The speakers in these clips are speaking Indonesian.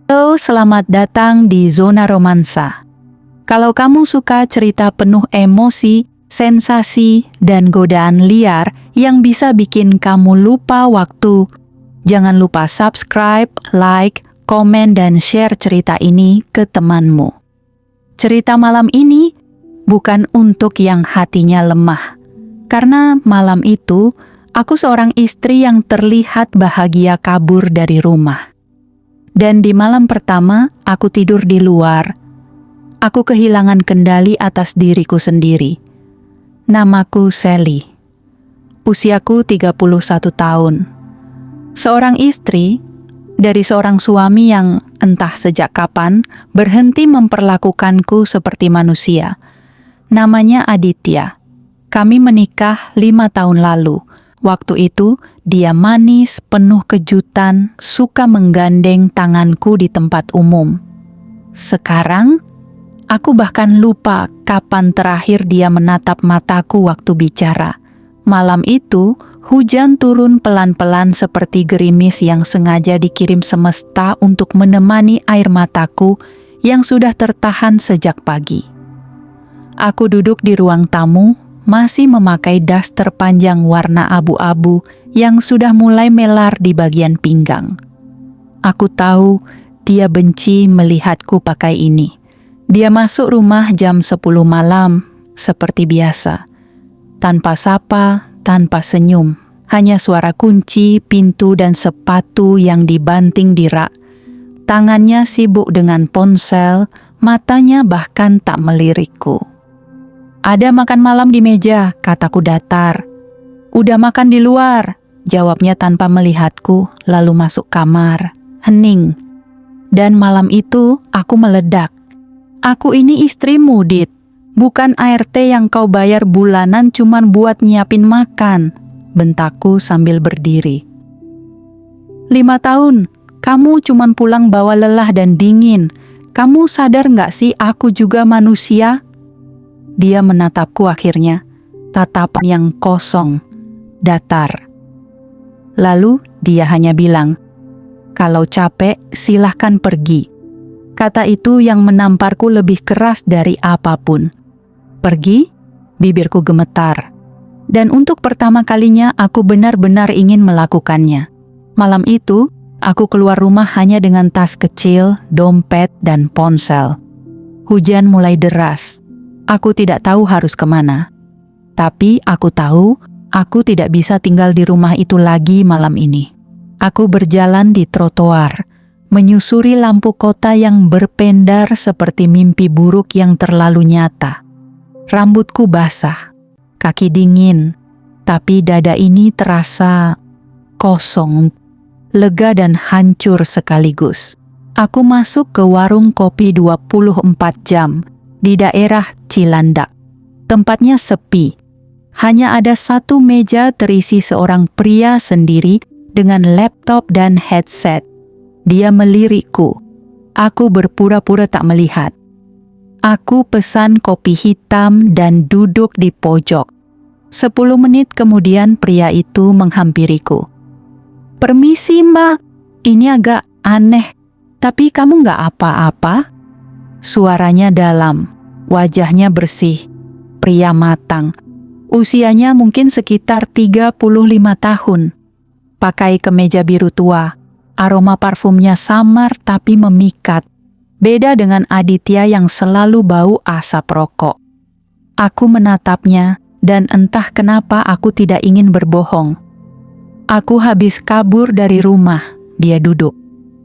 Halo, selamat datang di Zona Romansa. Kalau kamu suka cerita penuh emosi, sensasi, dan godaan liar yang bisa bikin kamu lupa waktu, jangan lupa subscribe, like, komen, dan share cerita ini ke temanmu. Cerita malam ini bukan untuk yang hatinya lemah, karena malam itu aku seorang istri yang terlihat bahagia kabur dari rumah. Dan di malam pertama, aku tidur di luar. Aku kehilangan kendali atas diriku sendiri. Namaku Sally. Usiaku 31 tahun. Seorang istri dari seorang suami yang entah sejak kapan berhenti memperlakukanku seperti manusia. Namanya Aditya. Kami menikah 5 tahun lalu. Waktu itu, dia manis, penuh kejutan, suka menggandeng tanganku di tempat umum. Sekarang, aku bahkan lupa kapan terakhir dia menatap mataku waktu bicara. Malam itu, hujan turun pelan-pelan seperti gerimis yang sengaja dikirim semesta untuk menemani air mataku yang sudah tertahan sejak pagi. Aku duduk di ruang tamu, masih memakai daster panjang warna abu-abu yang sudah mulai melar di bagian pinggang. Aku tahu dia benci melihatku pakai ini. Dia masuk rumah jam 10 malam, seperti biasa. Tanpa sapa, tanpa senyum. Hanya suara kunci, pintu, dan sepatu yang dibanting di rak. Tangannya sibuk dengan ponsel, matanya bahkan tak melirikku. "Ada makan malam di meja," kataku datar. "Udah makan di luar," jawabnya tanpa melihatku, lalu masuk kamar. Hening. Dan malam itu aku meledak. "Aku ini istrimu, Dit. Bukan ART yang kau bayar bulanan cuman buat nyiapin makan," bentakku sambil berdiri. 5 tahun, kamu cuman pulang bawa lelah dan dingin. Kamu sadar nggak sih aku juga manusia? Dia menatapku akhirnya, tatapan yang kosong, datar. Lalu dia hanya bilang, "Kalau capek, silahkan pergi." Kata itu yang menamparku lebih keras dari apapun. Pergi? Bibirku gemetar. Dan untuk pertama kalinya aku benar-benar ingin melakukannya. Malam itu, aku keluar rumah hanya dengan tas kecil, dompet, dan ponsel. Hujan mulai deras. Aku tidak tahu harus kemana. Tapi aku tahu aku tidak bisa tinggal di rumah itu lagi malam ini. Aku berjalan di trotoar, menyusuri lampu kota yang berpendar seperti mimpi buruk yang terlalu nyata. Rambutku basah, kaki dingin, tapi dada ini terasa kosong, lega dan hancur sekaligus. Aku masuk ke warung kopi 24 jam di daerah Cilandak. Tempatnya sepi. Hanya ada satu meja terisi seorang pria sendiri dengan laptop dan headset. Dia melirikku. Aku berpura-pura tak melihat. Aku pesan kopi hitam dan duduk di pojok. 10 menit kemudian pria itu menghampiriku. "Permisi, Mbak. Ini agak aneh, tapi kamu nggak apa-apa?" Suaranya dalam, wajahnya bersih, pria matang. Usianya mungkin sekitar 35 tahun. Pakai kemeja biru tua, aroma parfumnya samar tapi memikat. Beda dengan Aditya yang selalu bau asap rokok. Aku menatapnya dan entah kenapa aku tidak ingin berbohong. "Aku habis kabur dari rumah," dia duduk,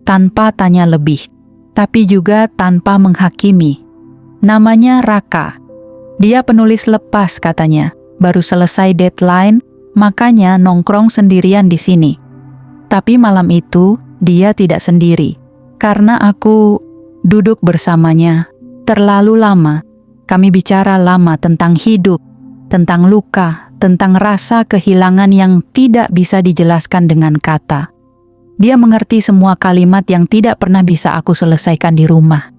tanpa tanya lebih, tapi juga tanpa menghakimi. Namanya Raka. Dia penulis lepas katanya, baru selesai deadline, makanya nongkrong sendirian di sini. Tapi malam itu dia tidak sendiri, karena aku duduk bersamanya. Terlalu lama, kami bicara lama tentang hidup, tentang luka, tentang rasa kehilangan yang tidak bisa dijelaskan dengan kata. Dia mengerti semua kalimat yang tidak pernah bisa aku selesaikan di rumah.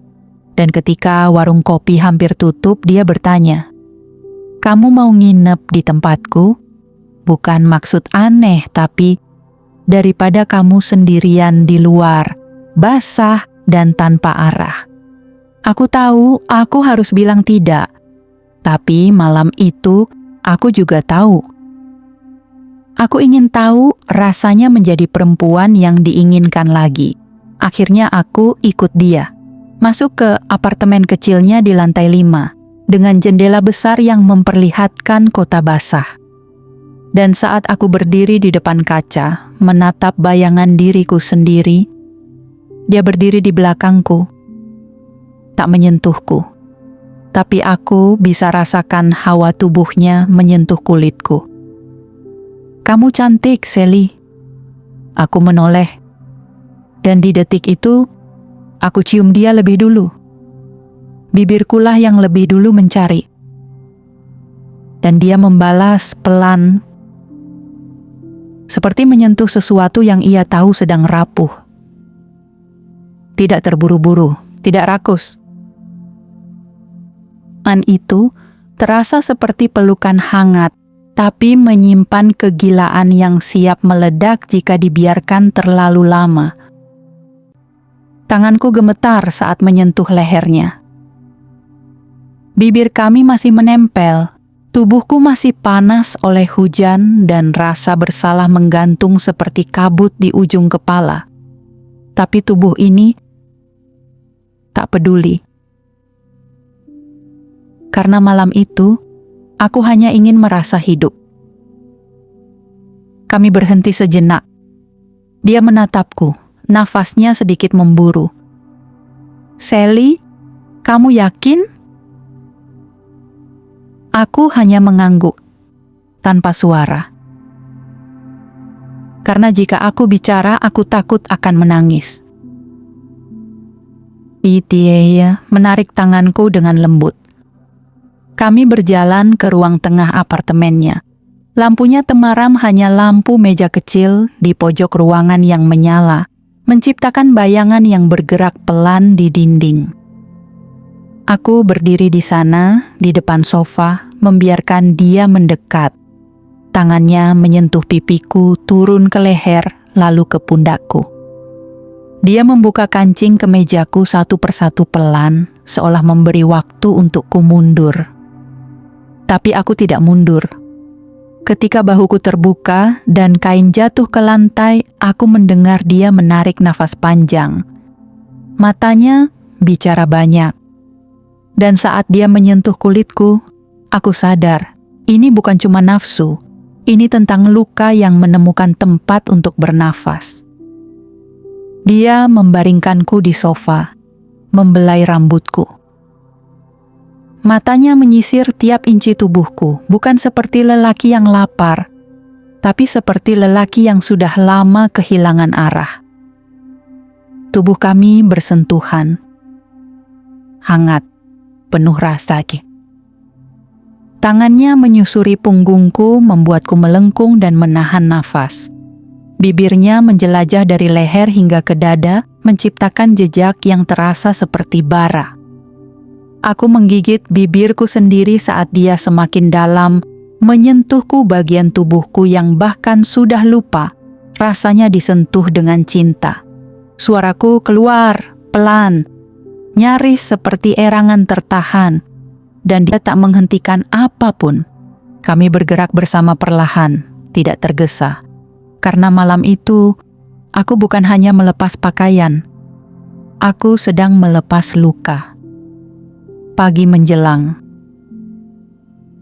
Dan ketika warung kopi hampir tutup, dia bertanya, "Kamu mau nginep di tempatku?" Bukan maksud aneh, tapi daripada kamu sendirian di luar, basah, dan tanpa arah. Aku tahu aku harus bilang tidak, tapi malam itu aku juga tahu. Aku ingin tahu rasanya menjadi perempuan yang diinginkan lagi. Akhirnya aku ikut dia, masuk ke apartemen kecilnya di lantai 5, dengan jendela besar yang memperlihatkan kota basah. Dan saat aku berdiri di depan kaca, menatap bayangan diriku sendiri, dia berdiri di belakangku, tak menyentuhku. Tapi aku bisa rasakan hawa tubuhnya menyentuh kulitku. "Kamu cantik, Sally." Aku menoleh. Dan di detik itu, aku cium dia lebih dulu. Bibirkulah yang lebih dulu mencari. Dan dia membalas pelan, seperti menyentuh sesuatu yang ia tahu sedang rapuh. Tidak terburu-buru, tidak rakus. Itu terasa seperti pelukan hangat, tapi menyimpan kegilaan yang siap meledak jika dibiarkan terlalu lama. Tanganku gemetar saat menyentuh lehernya. Bibir kami masih menempel, tubuhku masih panas oleh hujan dan rasa bersalah menggantung seperti kabut di ujung kepala. Tapi tubuh ini tak peduli. Karena malam itu, aku hanya ingin merasa hidup. Kami berhenti sejenak. Dia menatapku, nafasnya sedikit memburu. "Sally, kamu yakin?" Aku hanya mengangguk, tanpa suara. Karena jika aku bicara, aku takut akan menangis. Dia menarik tanganku dengan lembut. Kami berjalan ke ruang tengah apartemennya. Lampunya temaram, hanya lampu meja kecil di pojok ruangan yang menyala, menciptakan bayangan yang bergerak pelan di dinding. Aku berdiri di sana, di depan sofa, membiarkan dia mendekat. Tangannya menyentuh pipiku, turun ke leher, lalu ke pundakku. Dia membuka kancing kemejaku satu persatu pelan, seolah memberi waktu untukku mundur. Tapi aku tidak mundur. Ketika bahuku terbuka dan kain jatuh ke lantai, aku mendengar dia menarik nafas panjang. Matanya bicara banyak. Dan saat dia menyentuh kulitku, aku sadar, ini bukan cuma nafsu, ini tentang luka yang menemukan tempat untuk bernafas. Dia membaringkanku di sofa, membelai rambutku. Matanya menyisir tiap inci tubuhku, bukan seperti lelaki yang lapar, tapi seperti lelaki yang sudah lama kehilangan arah. Tubuh kami bersentuhan, hangat, penuh rasa. Tangannya menyusuri punggungku, membuatku melengkung dan menahan nafas. Bibirnya menjelajah dari leher hingga ke dada, menciptakan jejak yang terasa seperti bara. Aku menggigit bibirku sendiri saat dia semakin dalam menyentuhku bagian tubuhku yang bahkan sudah lupa rasanya disentuh dengan cinta. Suaraku keluar, pelan, nyaris seperti erangan tertahan, dan dia tak menghentikan apapun. Kami bergerak bersama perlahan, tidak tergesa. Karena malam itu, aku bukan hanya melepas pakaian, aku sedang melepas luka. Pagi menjelang.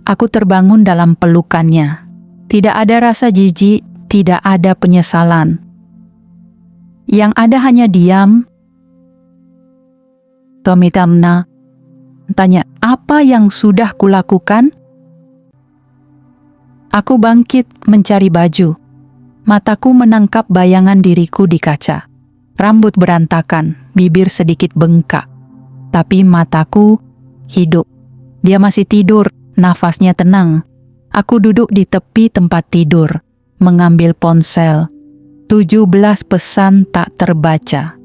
Aku terbangun dalam pelukannya. Tidak ada rasa jijik, tidak ada penyesalan. Yang ada hanya diam. Tommy Tamna tanya, apa yang sudah kulakukan? Aku bangkit mencari baju. Mataku menangkap bayangan diriku di kaca. Rambut berantakan, bibir sedikit bengkak. Tapi mataku hidup. Dia masih tidur, nafasnya tenang. Aku duduk di tepi tempat tidur, mengambil ponsel. 17 pesan tak terbaca.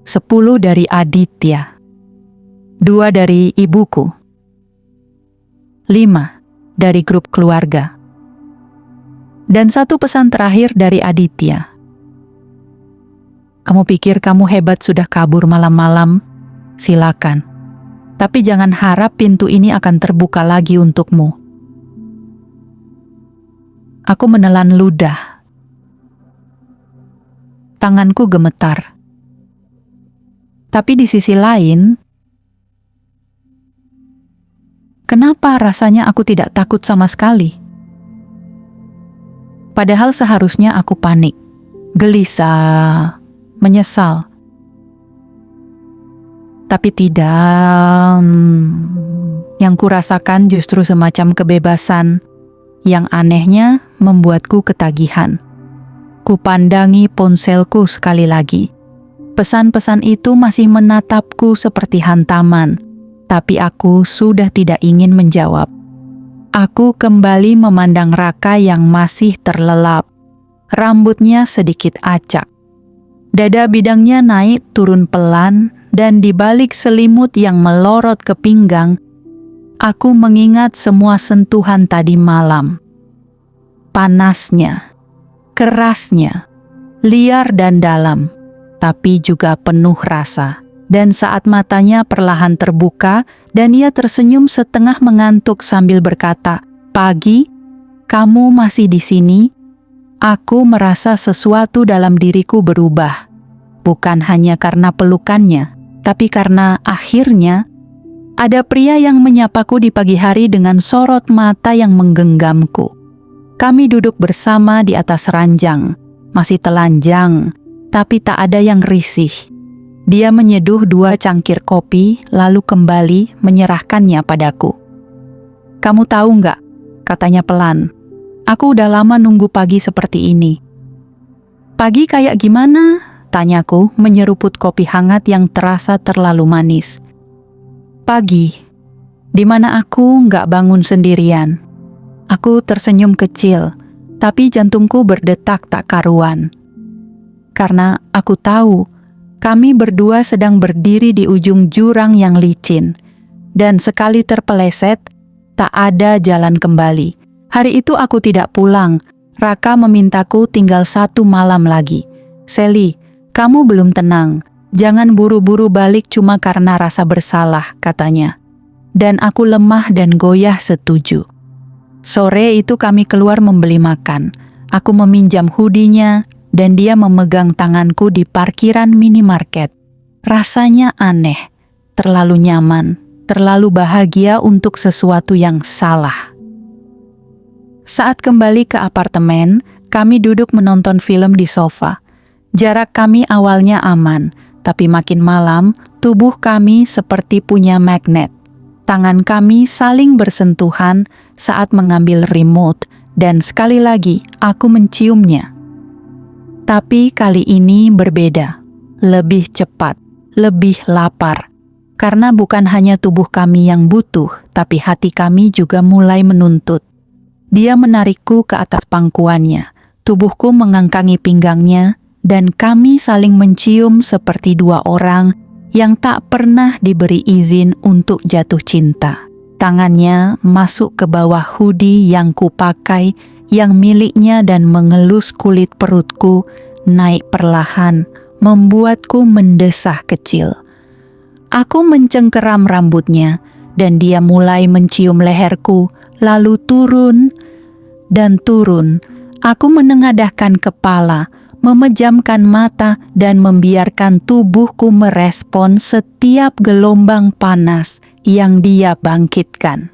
10 dari Aditya. 2 dari ibuku. 5 dari grup keluarga. Dan 1 pesan terakhir dari Aditya. Kamu pikir kamu hebat sudah kabur malam-malam? Silakan. Tapi jangan harap pintu ini akan terbuka lagi untukmu. Aku menelan ludah. Tanganku gemetar. Tapi di sisi lain, kenapa rasanya aku tidak takut sama sekali? Padahal seharusnya aku panik, gelisah, menyesal. Tapi tidak, yang kurasakan justru semacam kebebasan yang anehnya membuatku ketagihan. Kupandangi ponselku sekali lagi. Pesan-pesan itu masih menatapku seperti hantaman, tapi aku sudah tidak ingin menjawab. Aku kembali memandang Raka yang masih terlelap. Rambutnya sedikit acak. Dada bidangnya naik turun pelan, dan di balik selimut yang melorot ke pinggang, aku mengingat semua sentuhan tadi malam. Panasnya, kerasnya, liar dan dalam, tapi juga penuh rasa. Dan saat matanya perlahan terbuka dan ia tersenyum setengah mengantuk sambil berkata, "Pagi, kamu masih di sini?" Aku merasa sesuatu dalam diriku berubah. Bukan hanya karena pelukannya, tapi karena akhirnya ada pria yang menyapaku di pagi hari dengan sorot mata yang menggenggamku. Kami duduk bersama di atas ranjang, masih telanjang, tapi tak ada yang risih. Dia menyeduh 2 cangkir kopi, lalu kembali menyerahkannya padaku. "Kamu tahu nggak?" katanya pelan. "Aku udah lama nunggu pagi seperti ini." "Pagi kayak gimana?" tanyaku menyeruput kopi hangat yang terasa terlalu manis. "Pagi, di mana aku nggak bangun sendirian." Aku tersenyum kecil, tapi jantungku berdetak tak karuan. Karena aku tahu, kami berdua sedang berdiri di ujung jurang yang licin, dan sekali terpeleset, tak ada jalan kembali. Hari itu aku tidak pulang. Raka memintaku tinggal 1 malam lagi. "Sally, kamu belum tenang. Jangan buru-buru balik cuma karena rasa bersalah," katanya. Dan aku lemah dan goyah setuju. Sore itu kami keluar membeli makan. Aku meminjam hoodie-nya, dan dia memegang tanganku di parkiran minimarket. Rasanya aneh, terlalu nyaman, terlalu bahagia untuk sesuatu yang salah. Saat kembali ke apartemen, kami duduk menonton film di sofa. Jarak kami awalnya aman, tapi makin malam, tubuh kami seperti punya magnet. Tangan kami saling bersentuhan saat mengambil remote, dan sekali lagi aku menciumnya. Tapi kali ini berbeda, lebih cepat, lebih lapar. Karena bukan hanya tubuh kami yang butuh, tapi hati kami juga mulai menuntut. Dia menarikku ke atas pangkuannya, tubuhku mengangkangi pinggangnya, dan kami saling mencium seperti 2 orang yang tak pernah diberi izin untuk jatuh cinta. Tangannya masuk ke bawah hoodie yang kupakai, yang miliknya, dan mengelus kulit perutku, naik perlahan, membuatku mendesah kecil. Aku mencengkeram rambutnya, dan dia mulai mencium leherku, lalu turun dan turun. Aku menengadahkan kepala, memejamkan mata, dan membiarkan tubuhku merespon setiap gelombang panas yang dia bangkitkan.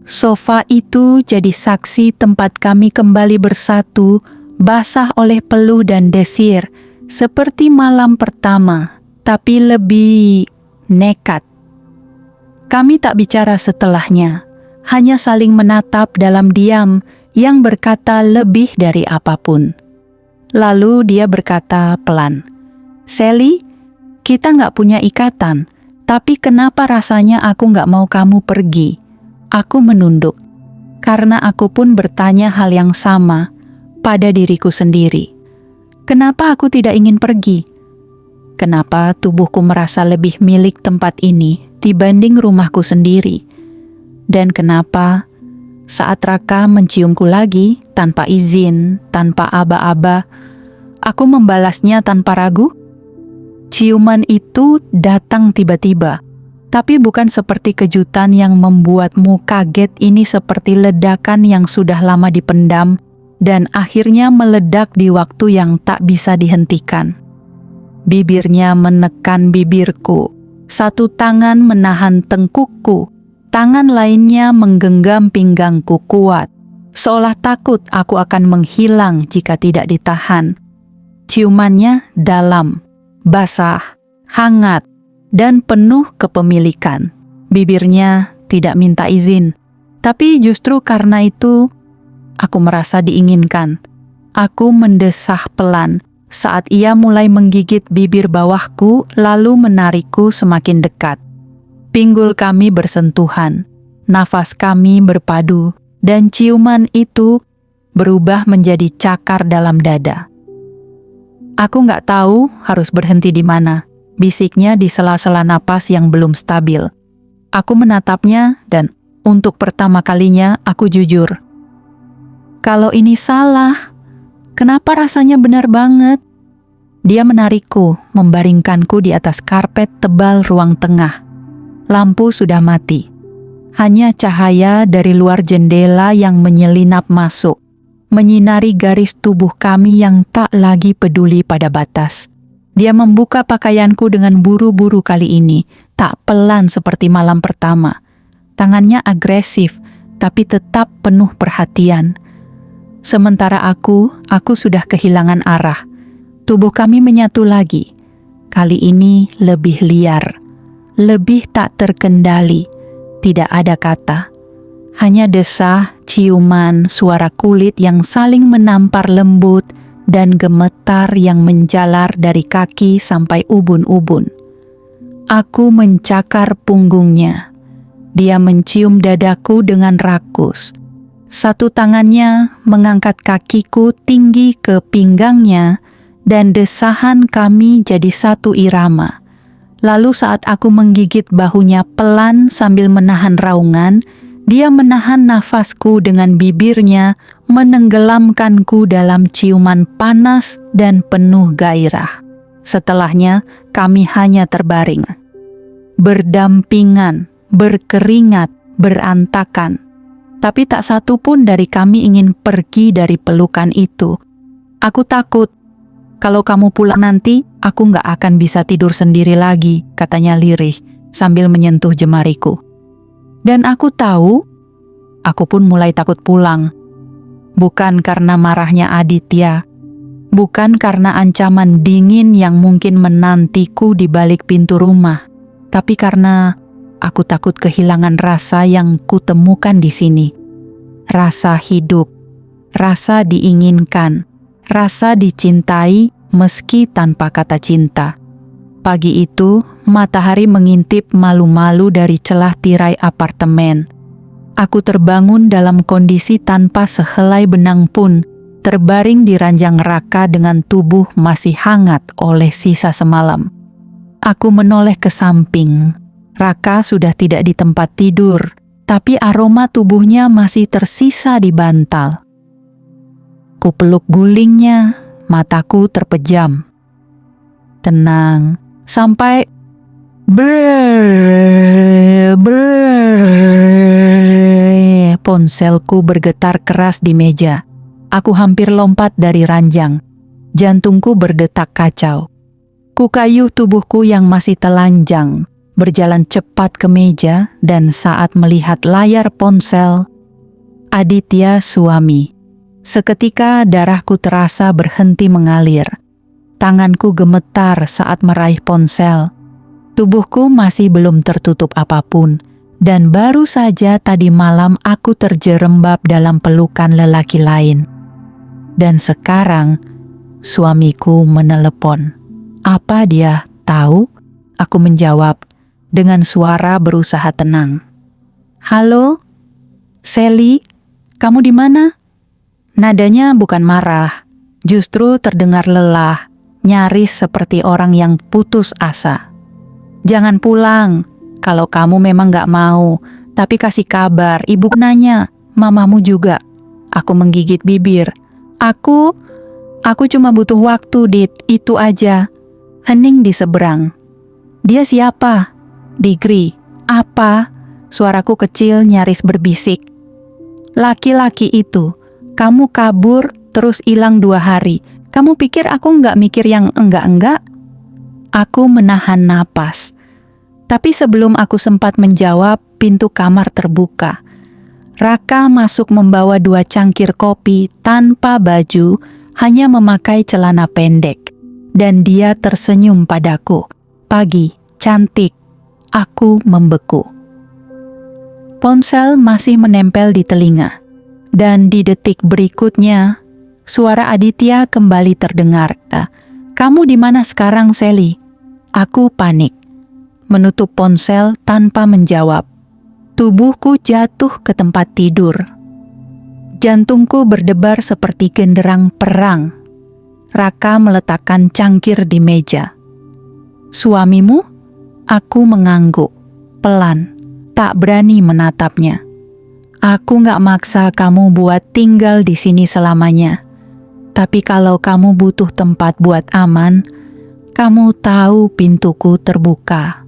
Sofa itu jadi saksi tempat kami kembali bersatu, basah oleh peluh dan desir, seperti malam pertama, tapi lebih nekat. Kami tak bicara setelahnya, hanya saling menatap dalam diam yang berkata lebih dari apapun. Lalu dia berkata pelan, "Sally, kita nggak punya ikatan, tapi kenapa rasanya aku nggak mau kamu pergi?" Aku menunduk, karena aku pun bertanya hal yang sama pada diriku sendiri. Kenapa aku tidak ingin pergi? Kenapa tubuhku merasa lebih milik tempat ini dibanding rumahku sendiri? Dan kenapa saat Raka menciumku lagi tanpa izin, tanpa aba-aba, Aku membalasnya tanpa ragu. Ciuman itu datang tiba-tiba, tapi bukan seperti kejutan yang membuatmu kaget. Ini seperti ledakan yang sudah lama dipendam dan akhirnya meledak di waktu yang tak bisa dihentikan. Bibirnya menekan bibirku, satu tangan menahan tengkukku, tangan lainnya menggenggam pinggangku kuat, seolah takut aku akan menghilang jika tidak ditahan. Ciumannya dalam, basah, hangat, dan penuh kepemilikan. Bibirnya tidak minta izin, tapi justru karena itu aku merasa diinginkan. Aku mendesah pelan saat ia mulai menggigit bibir bawahku lalu menarikku semakin dekat. Pinggul kami bersentuhan, nafas kami berpadu, dan ciuman itu berubah menjadi cakar dalam dada. Aku nggak tahu harus berhenti di mana, bisiknya di sela-sela napas yang belum stabil. Aku menatapnya dan untuk pertama kalinya aku jujur. Kalau ini salah, kenapa rasanya benar banget? Dia menarikku, membaringkanku di atas karpet tebal ruang tengah. Lampu sudah mati. Hanya cahaya dari luar jendela yang menyelinap masuk, menyinari garis tubuh kami yang tak lagi peduli pada batas. Dia membuka pakaianku dengan buru-buru kali ini, tak pelan seperti malam pertama. Tangannya agresif, tapi tetap penuh perhatian. Sementara aku sudah kehilangan arah. Tubuh kami menyatu lagi. Kali ini lebih liar, lebih tak terkendali. Tidak ada kata. Hanya desah, ciuman, suara kulit yang saling menampar lembut, dan gemetar yang menjalar dari kaki sampai ubun-ubun. Aku mencakar punggungnya. Dia mencium dadaku dengan rakus. Satu tangannya mengangkat kakiku tinggi ke pinggangnya dan desahan kami jadi satu irama. Lalu saat aku menggigit bahunya pelan sambil menahan raungan, dia menahan nafasku dengan bibirnya, menenggelamkanku dalam ciuman panas dan penuh gairah. Setelahnya kami hanya terbaring, berdampingan, berkeringat, berantakan. Tapi tak satu pun dari kami ingin pergi dari pelukan itu. Aku takut, kalau kamu pulang nanti, aku nggak akan bisa tidur sendiri lagi, katanya lirih sambil menyentuh jemariku. Dan aku tahu, aku pun mulai takut pulang. Bukan karena marahnya Aditya, bukan karena ancaman dingin yang mungkin menantiku di balik pintu rumah, tapi karena aku takut kehilangan rasa yang kutemukan di sini. Rasa hidup, rasa diinginkan, rasa dicintai meski tanpa kata cinta. Pagi itu, matahari mengintip malu-malu dari celah tirai apartemen. Aku terbangun dalam kondisi tanpa sehelai benang pun, terbaring di ranjang raka dengan tubuh masih hangat oleh sisa semalam. Aku menoleh ke samping. Raka sudah tidak di tempat tidur, tapi aroma tubuhnya masih tersisa di bantal. Kupeluk gulingnya, mataku terpejam. Tenang, sampai ponselku bergetar keras di meja. Aku hampir lompat dari ranjang. Jantungku berdetak kacau. Kukayuh tubuhku yang masih telanjang, berjalan cepat ke meja, dan saat melihat layar ponsel, Aditya suami. Seketika darahku terasa berhenti mengalir. Tanganku gemetar saat meraih ponsel. Tubuhku masih belum tertutup apapun, dan baru saja tadi malam aku terjerembab dalam pelukan lelaki lain. Dan sekarang, suamiku menelepon. Apa dia tahu? Aku menjawab dengan suara berusaha tenang. Halo? Sally, kamu di mana? Nadanya bukan marah, justru terdengar lelah, nyaris seperti orang yang putus asa. Jangan pulang, kalau kamu memang gak mau, tapi kasih kabar, ibu nanya, mamamu juga. Aku menggigit bibir. Aku cuma butuh waktu, Dit, itu aja. Hening di seberang. Dia siapa? Digri. Apa? Suaraku kecil nyaris berbisik. Laki-laki itu. Kamu kabur terus hilang 2 hari. Kamu pikir aku nggak mikir yang enggak-enggak? Aku menahan napas. Tapi sebelum aku sempat menjawab, pintu kamar terbuka. Raka masuk membawa 2 cangkir kopi tanpa baju, hanya memakai celana pendek. Dan dia tersenyum padaku. Pagi, cantik. Aku membeku. Ponsel masih menempel di telinga. Dan di detik berikutnya, suara Aditya kembali terdengar. Kamu di mana sekarang, Sally? Aku panik. Menutup ponsel tanpa menjawab. Tubuhku jatuh ke tempat tidur. Jantungku berdebar seperti genderang perang. Raka meletakkan cangkir di meja. Suamimu? Aku mengangguk, pelan, tak berani menatapnya. Aku gak maksa kamu buat tinggal di sini selamanya. Tapi kalau kamu butuh tempat buat aman, kamu tahu pintuku terbuka.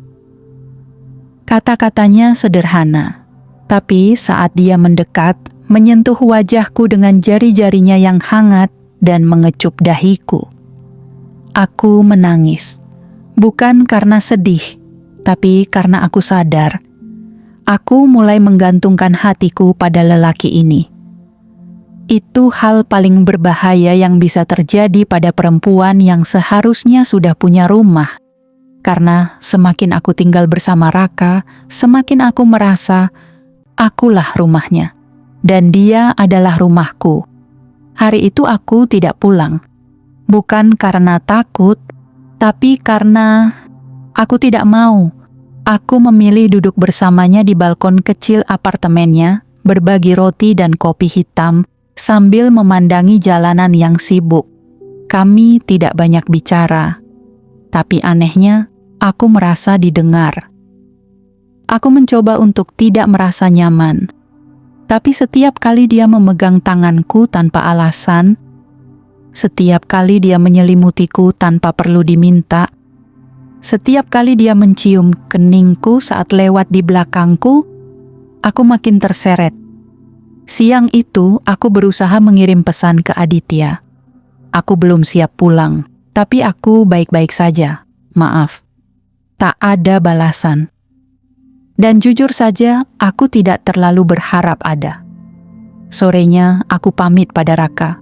Kata-katanya sederhana, tapi saat dia mendekat, menyentuh wajahku dengan jari-jarinya yang hangat dan mengecup dahiku. Aku menangis, bukan karena sedih, tapi karena aku sadar. Aku mulai menggantungkan hatiku pada lelaki ini. Itu hal paling berbahaya yang bisa terjadi pada perempuan yang seharusnya sudah punya rumah. Karena semakin aku tinggal bersama Raka, semakin aku merasa akulah rumahnya. Dan dia adalah rumahku. Hari itu aku tidak pulang. Bukan karena takut, tapi karena aku tidak mau. Aku memilih duduk bersamanya di balkon kecil apartemennya, berbagi roti dan kopi hitam, sambil memandangi jalanan yang sibuk. Kami tidak banyak bicara. Tapi anehnya, aku merasa didengar. Aku mencoba untuk tidak merasa nyaman. Tapi setiap kali dia memegang tanganku tanpa alasan, setiap kali dia menyelimutiku tanpa perlu diminta, setiap kali dia mencium keningku saat lewat di belakangku, aku makin terseret. Siang itu, aku berusaha mengirim pesan ke Aditya. Aku belum siap pulang, tapi aku baik-baik saja. Maaf. Tak ada balasan. Dan jujur saja, aku tidak terlalu berharap ada. Sorenya, aku pamit pada Raka.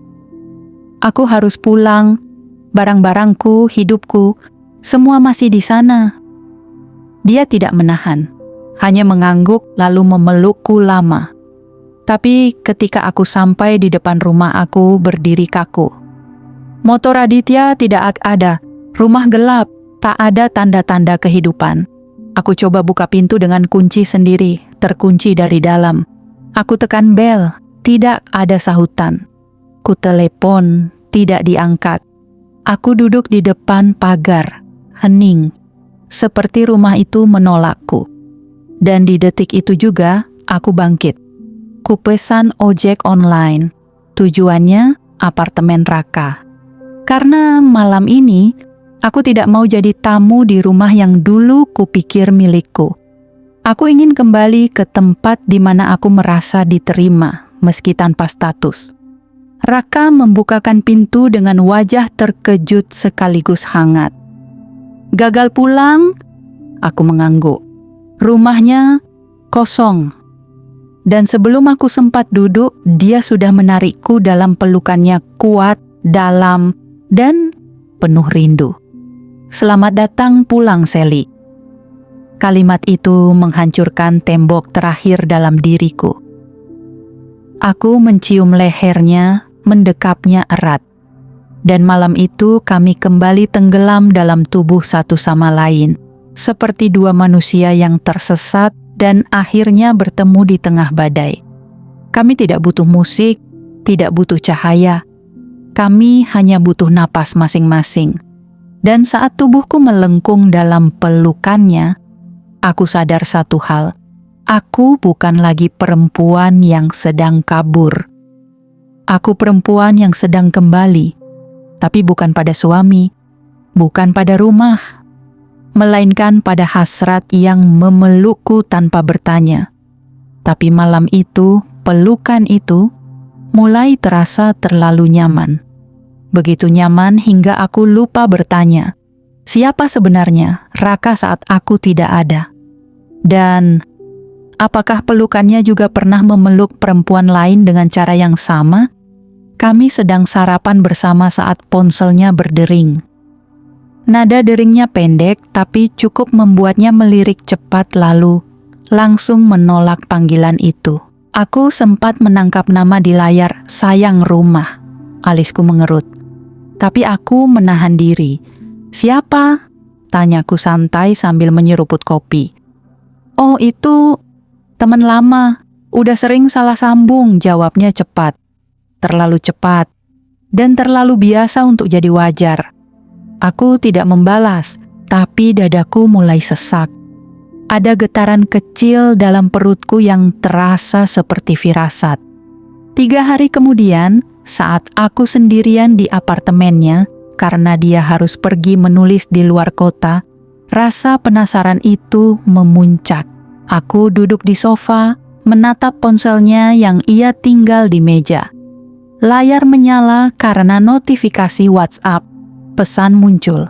Aku harus pulang, barang-barangku, hidupku, semua masih di sana. Dia tidak menahan, hanya mengangguk lalu memelukku lama. Tapi ketika aku sampai di depan rumah, aku berdiri kaku. Motor Aditya tidak ada, rumah gelap, tak ada tanda-tanda kehidupan. Aku coba buka pintu dengan kunci sendiri, terkunci dari dalam. Aku tekan bel, tidak ada sahutan. Ku telepon, tidak diangkat. Aku duduk di depan pagar, hening, seperti rumah itu menolakku. Dan di detik itu juga, aku bangkit. Ku pesan ojek online, tujuannya apartemen Raka. Karena malam ini, aku tidak mau jadi tamu di rumah yang dulu kupikir milikku. Aku ingin kembali ke tempat di mana aku merasa diterima, meski tanpa status. Raka membukakan pintu dengan wajah terkejut sekaligus hangat. Gagal pulang? Aku mengangguk. Rumahnya kosong. Dan sebelum aku sempat duduk, dia sudah menarikku dalam pelukannya kuat, dalam, dan penuh rindu. Selamat datang pulang, Sally. Kalimat itu menghancurkan tembok terakhir dalam diriku. Aku mencium lehernya, mendekapnya erat. Dan malam itu kami kembali tenggelam dalam tubuh satu sama lain, seperti dua manusia yang tersesat dan akhirnya bertemu di tengah badai. Kami tidak butuh musik, tidak butuh cahaya. Kami hanya butuh napas masing-masing. Dan saat tubuhku melengkung dalam pelukannya, aku sadar satu hal. Aku bukan lagi perempuan yang sedang kabur. Aku perempuan yang sedang kembali. tapi bukan pada suami, bukan pada rumah, melainkan pada hasrat yang memelukku tanpa bertanya. Tapi malam itu, pelukan itu mulai terasa terlalu nyaman. Begitu nyaman hingga aku lupa bertanya, siapa sebenarnya Raka saat aku tidak ada? Dan apakah pelukannya juga pernah memeluk perempuan lain dengan cara yang sama? Kami sedang sarapan bersama saat ponselnya berdering. Nada deringnya pendek, tapi cukup membuatnya melirik cepat lalu langsung menolak panggilan itu. Aku sempat menangkap nama di layar, sayang rumah. Alisku mengerut. Tapi aku menahan diri. Siapa? Tanyaku santai sambil menyeruput kopi. Oh, itu teman lama. Udah sering salah sambung, jawabnya cepat. Terlalu cepat. Dan terlalu biasa untuk jadi wajar. Aku tidak membalas, tapi dadaku mulai sesak. Ada getaran kecil dalam perutku yang terasa seperti firasat. 3 hari kemudian, saat aku sendirian di apartemennya karena dia harus pergi menulis di luar kota, rasa penasaran itu memuncak. Aku duduk di sofa, menatap ponselnya yang ia tinggal di meja. Layar menyala karena notifikasi WhatsApp. Pesan muncul.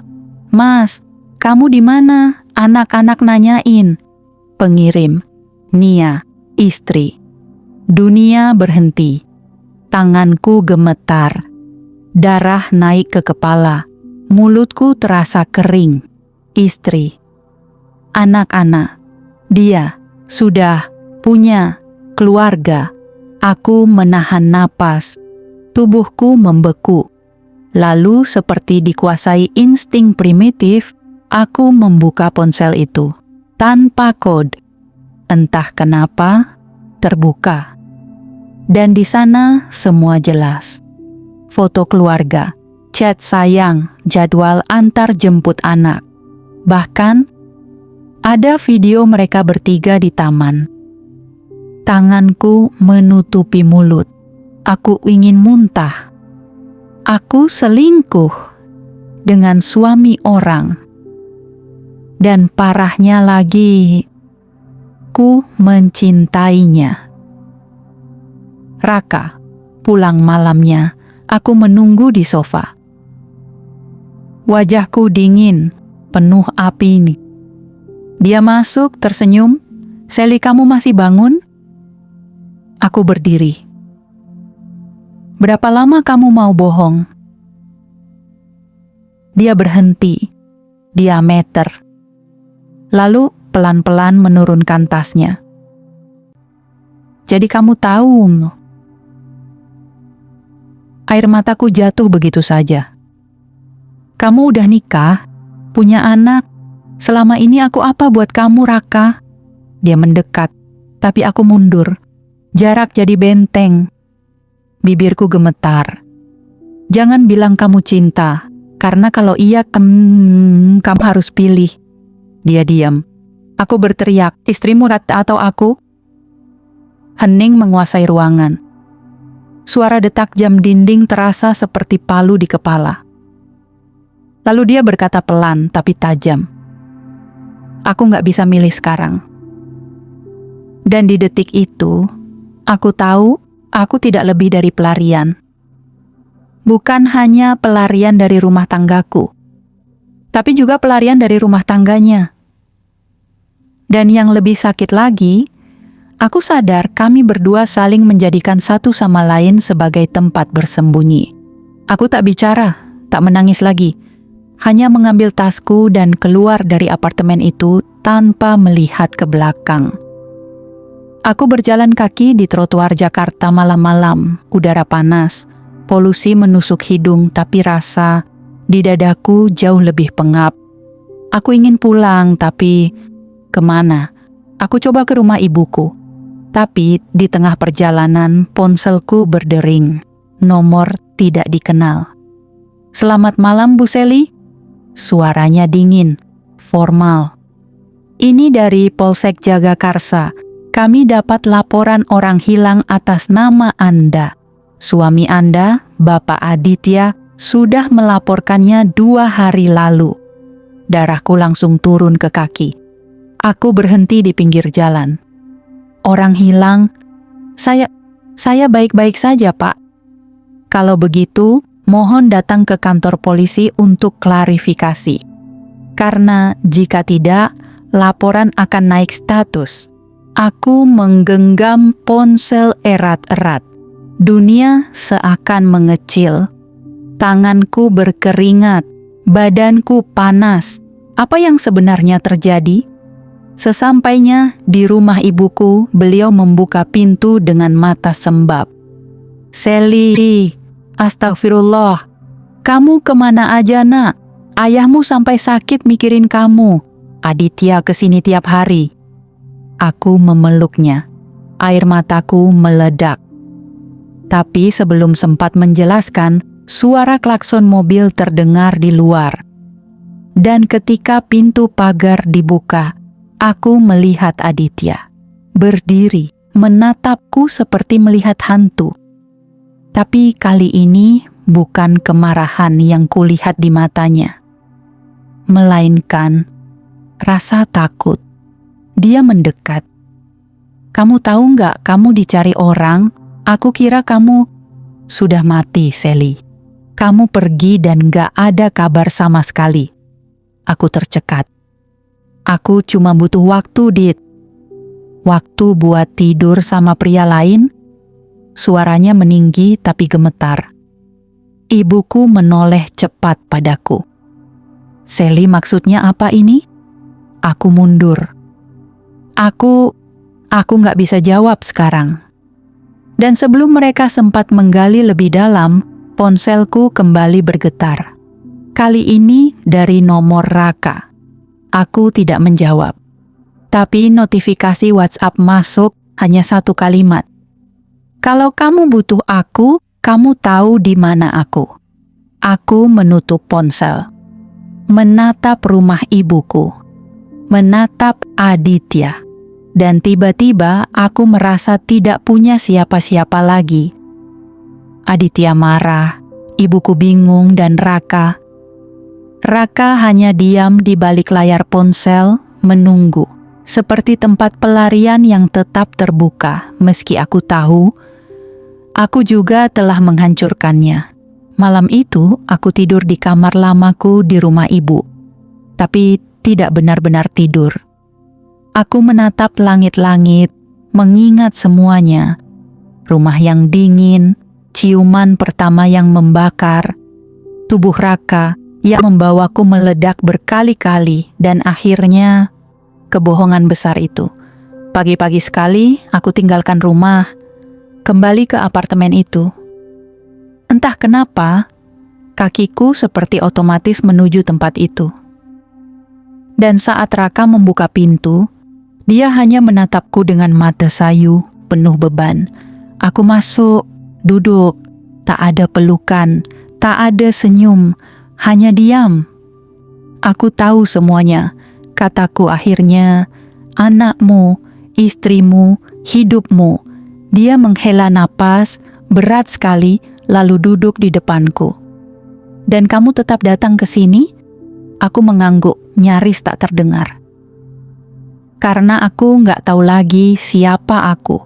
Mas, kamu di mana? Anak-anak nanyain. Pengirim, Nia, istri. Dunia berhenti. Tanganku gemetar. Darah naik ke kepala. Mulutku terasa kering. Istri. Anak-anak. Dia sudah punya keluarga. Aku menahan napas. Tubuhku membeku. Lalu seperti dikuasai insting primitif, aku membuka ponsel itu. Tanpa kode. Entah kenapa, terbuka. Dan di sana semua jelas. Foto keluarga, chat sayang, jadwal antar jemput anak. Bahkan, ada video mereka bertiga di taman. Tanganku menutupi mulut. Aku ingin muntah. Aku selingkuh dengan suami orang. Dan parahnya lagi, ku mencintainya. Raka, pulang malamnya, aku menunggu di sofa. Wajahku dingin, penuh api ini. Dia masuk, tersenyum. Sally, kamu masih bangun? Aku berdiri. Berapa lama kamu mau bohong? Dia berhenti, diameter. Lalu pelan-pelan menurunkan tasnya. Jadi kamu tahu? Air mataku jatuh begitu saja. Kamu udah nikah, punya anak. Selama ini aku apa buat kamu, Raka? Dia mendekat, tapi aku mundur. Jarak jadi benteng. Bibirku gemetar. Jangan bilang kamu cinta, karena kalau iya, kamu harus pilih. Dia diam. Aku berteriak, istrimu atau aku? Hening menguasai ruangan. Suara detak jam dinding terasa seperti palu di kepala. Lalu dia berkata pelan tapi tajam. Aku gak bisa milih sekarang. Dan di detik itu, aku tahu aku tidak lebih dari pelarian. Bukan hanya pelarian dari rumah tanggaku, tapi juga pelarian dari rumah tangganya. Dan yang lebih sakit lagi, aku sadar kami berdua saling menjadikan satu sama lain sebagai tempat bersembunyi. Aku tak bicara, tak menangis lagi, hanya mengambil tasku dan keluar dari apartemen itu tanpa melihat ke belakang. Aku berjalan kaki di trotoar Jakarta malam-malam, udara panas, polusi menusuk hidung tapi rasa di dadaku jauh lebih pengap. Aku ingin pulang tapi kemana? Aku coba ke rumah ibuku. Tapi di tengah perjalanan ponselku berdering. Nomor tidak dikenal. Selamat malam Bu Sally. Suaranya dingin, formal. Ini dari Polsek Jagakarsa. Kami dapat laporan orang hilang atas nama Anda. Suami Anda, Bapak Aditya, sudah melaporkannya 2 hari lalu. Darahku langsung turun ke kaki. Aku berhenti di pinggir jalan. Orang hilang, saya baik-baik saja, Pak. Kalau begitu, mohon datang ke kantor polisi untuk klarifikasi. Karena jika tidak, laporan akan naik status. Aku menggenggam ponsel erat-erat. Dunia seakan mengecil. Tanganku berkeringat, badanku panas. Apa yang sebenarnya terjadi? Sesampainya di rumah ibuku, beliau membuka pintu dengan mata sembab. "Sally, astagfirullah. Kamu kemana aja, nak? Ayahmu sampai sakit mikirin kamu. Aditya kesini tiap hari." Aku memeluknya. Air mataku meledak. Tapi sebelum sempat menjelaskan, suara klakson mobil terdengar di luar. Dan ketika pintu pagar dibuka, aku melihat Aditya berdiri, menatapku seperti melihat hantu. Tapi kali ini bukan kemarahan yang kulihat di matanya, melainkan rasa takut. Dia mendekat. "Kamu tahu nggak, kamu dicari orang? Aku kira kamu sudah mati, Sally. Kamu pergi dan nggak ada kabar sama sekali." Aku tercekat. "Aku cuma butuh waktu, Dit." "Waktu buat tidur sama pria lain?" Suaranya meninggi tapi gemetar. Ibuku menoleh cepat padaku. "Sally, maksudnya apa ini?" Aku mundur. Aku nggak bisa jawab sekarang. Dan sebelum mereka sempat menggali lebih dalam, ponselku kembali bergetar. Kali ini dari nomor Raka. Aku tidak menjawab. Tapi notifikasi WhatsApp masuk hanya 1 kalimat. "Kalau kamu butuh aku, kamu tahu di mana aku." Aku menutup ponsel. Menatap rumah ibuku. Menatap Aditya. Dan tiba-tiba aku merasa tidak punya siapa-siapa lagi. Aditya marah, ibuku bingung, dan Raka. Raka hanya diam di balik layar ponsel, menunggu. Seperti tempat pelarian yang tetap terbuka, meski aku tahu, aku juga telah menghancurkannya. Malam itu, aku tidur di kamar lamaku di rumah ibu. Tapi tidak benar-benar tidur. Aku menatap langit-langit, mengingat semuanya. Rumah yang dingin, ciuman pertama yang membakar, tubuh Raka yang membawaku meledak berkali-kali, dan akhirnya kebohongan besar itu. Pagi-pagi sekali aku tinggalkan rumah, kembali ke apartemen itu. Entah kenapa, kakiku seperti otomatis menuju tempat itu. Dan saat Raka membuka pintu, dia hanya menatapku dengan mata sayu, penuh beban. Aku masuk, duduk, tak ada pelukan, tak ada senyum, hanya diam. "Aku tahu semuanya," kataku akhirnya. "Anakmu, istrimu, hidupmu." Dia menghela napas, berat sekali, lalu duduk di depanku. "Dan kamu tetap datang ke sini?" Aku mengangguk, nyaris tak terdengar. Karena aku nggak tahu lagi siapa aku,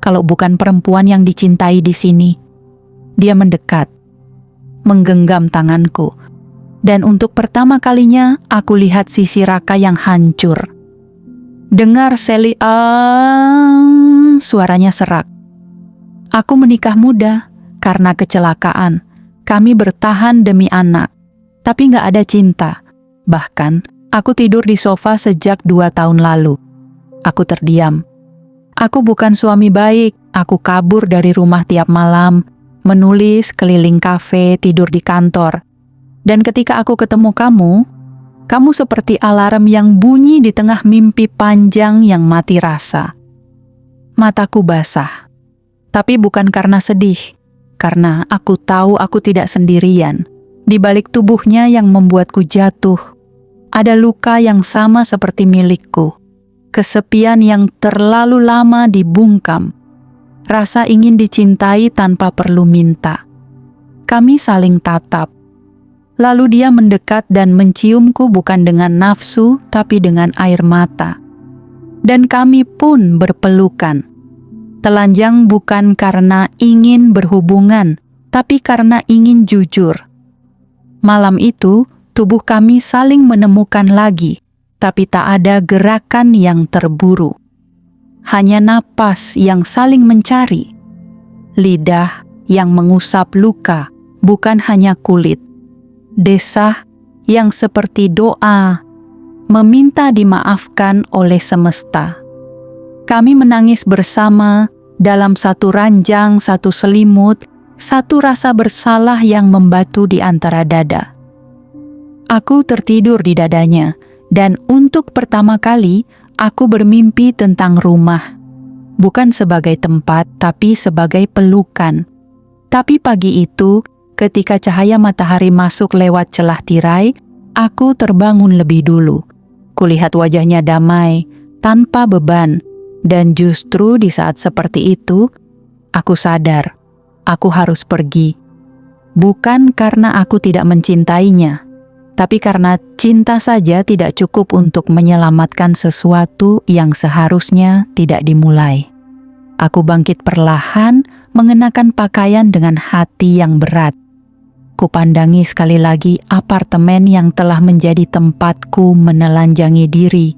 kalau bukan perempuan yang dicintai di sini. Dia mendekat, menggenggam tanganku, dan untuk pertama kalinya aku lihat sisi Raka yang hancur. "Dengar, Sally," suaranya serak. "Aku menikah muda karena kecelakaan. Kami bertahan demi anak, tapi nggak ada cinta. Bahkan, aku tidur di sofa sejak 2 tahun lalu." Aku terdiam. Aku bukan suami baik. Aku kabur dari rumah tiap malam, menulis keliling kafe, tidur di kantor. Dan ketika aku ketemu kamu seperti alarm yang bunyi di tengah mimpi panjang yang mati rasa. Mataku basah. Tapi bukan karena sedih, karena aku tahu aku tidak sendirian. Di balik tubuhnya yang membuatku jatuh, ada luka yang sama seperti milikku. Kesepian yang terlalu lama dibungkam. Rasa ingin dicintai tanpa perlu minta. Kami saling tatap. Lalu dia mendekat dan menciumku bukan dengan nafsu, tapi dengan air mata. Dan kami pun berpelukan. Telanjang bukan karena ingin berhubungan, tapi karena ingin jujur. Malam itu, tubuh kami saling menemukan lagi, tapi tak ada gerakan yang terburu. Hanya napas yang saling mencari. Lidah yang mengusap luka, bukan hanya kulit. Desah yang seperti doa, meminta dimaafkan oleh semesta. Kami menangis bersama dalam satu ranjang, satu selimut, satu rasa bersalah yang membatu di antara dada. Aku tertidur di dadanya, dan untuk pertama kali aku bermimpi tentang rumah. Bukan sebagai tempat, tapi sebagai pelukan. Tapi pagi itu, ketika cahaya matahari masuk lewat celah tirai, aku terbangun lebih dulu. Kulihat wajahnya damai, tanpa beban, dan justru di saat seperti itu, aku sadar, aku harus pergi. Bukan karena aku tidak mencintainya, tapi karena cinta saja tidak cukup untuk menyelamatkan sesuatu yang seharusnya tidak dimulai. Aku bangkit perlahan, mengenakan pakaian dengan hati yang berat. Kupandangi sekali lagi apartemen yang telah menjadi tempatku menelanjangi diri.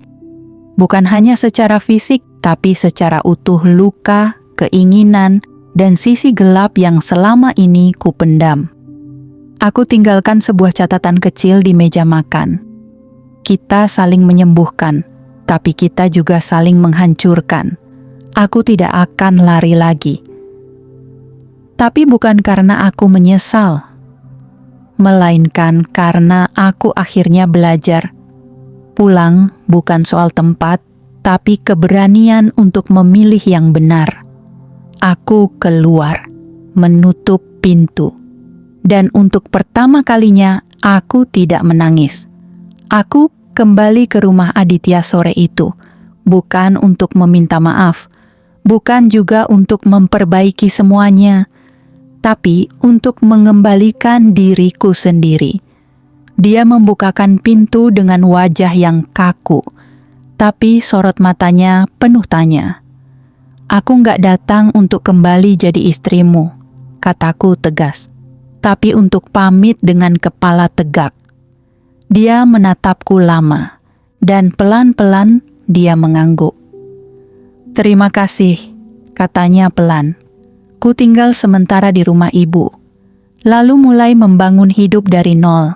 Bukan hanya secara fisik, tapi secara utuh luka, keinginan, dan sisi gelap yang selama ini kupendam. Aku tinggalkan sebuah catatan kecil di meja makan. Kita saling menyembuhkan, tapi kita juga saling menghancurkan. Aku tidak akan lari lagi. Tapi bukan karena aku menyesal, melainkan karena aku akhirnya belajar. Pulang bukan soal tempat, tapi keberanian untuk memilih yang benar. Aku keluar, menutup pintu. Dan untuk pertama kalinya, aku tidak menangis. Aku kembali ke rumah Aditya sore itu, bukan untuk meminta maaf, bukan juga untuk memperbaiki semuanya, tapi untuk mengembalikan diriku sendiri. Dia membukakan pintu dengan wajah yang kaku, tapi sorot matanya penuh tanya. "Aku nggak datang untuk kembali jadi istrimu," kataku tegas, "tapi untuk pamit dengan kepala tegak." Dia menatapku lama, dan pelan-pelan dia mengangguk. "Terima kasih," katanya pelan. "Ku tinggal sementara di rumah ibu, lalu mulai membangun hidup dari nol.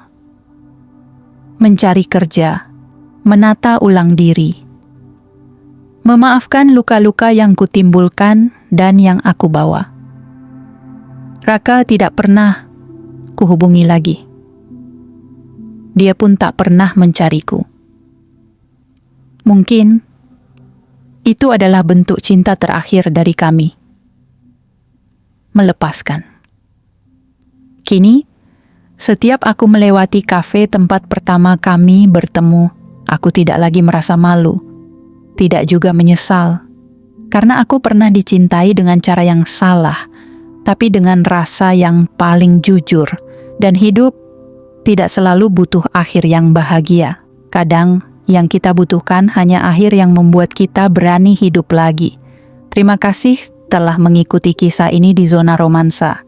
Mencari kerja, menata ulang diri, memaafkan luka-luka yang kutimbulkan dan yang aku bawa." Raka tidak pernah kuhubungi lagi. Dia pun tak pernah mencariku. Mungkin itu adalah bentuk cinta terakhir dari kami. Melepaskan. Kini, setiap aku melewati kafe tempat pertama kami bertemu, aku tidak lagi merasa malu, tidak juga menyesal, karena aku pernah dicintai dengan cara yang salah, tapi dengan rasa yang paling jujur, dan hidup tidak selalu butuh akhir yang bahagia. Kadang yang kita butuhkan hanya akhir yang membuat kita berani hidup lagi. Terima kasih telah mengikuti kisah ini di Zona Romansa.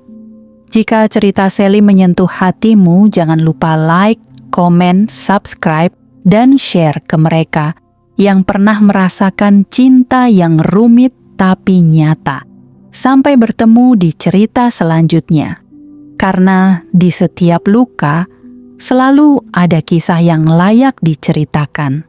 Jika cerita Sally menyentuh hatimu, jangan lupa like, komen, subscribe, dan share ke mereka yang pernah merasakan cinta yang rumit tapi nyata. Sampai bertemu di cerita selanjutnya. Karena di setiap luka, selalu ada kisah yang layak diceritakan.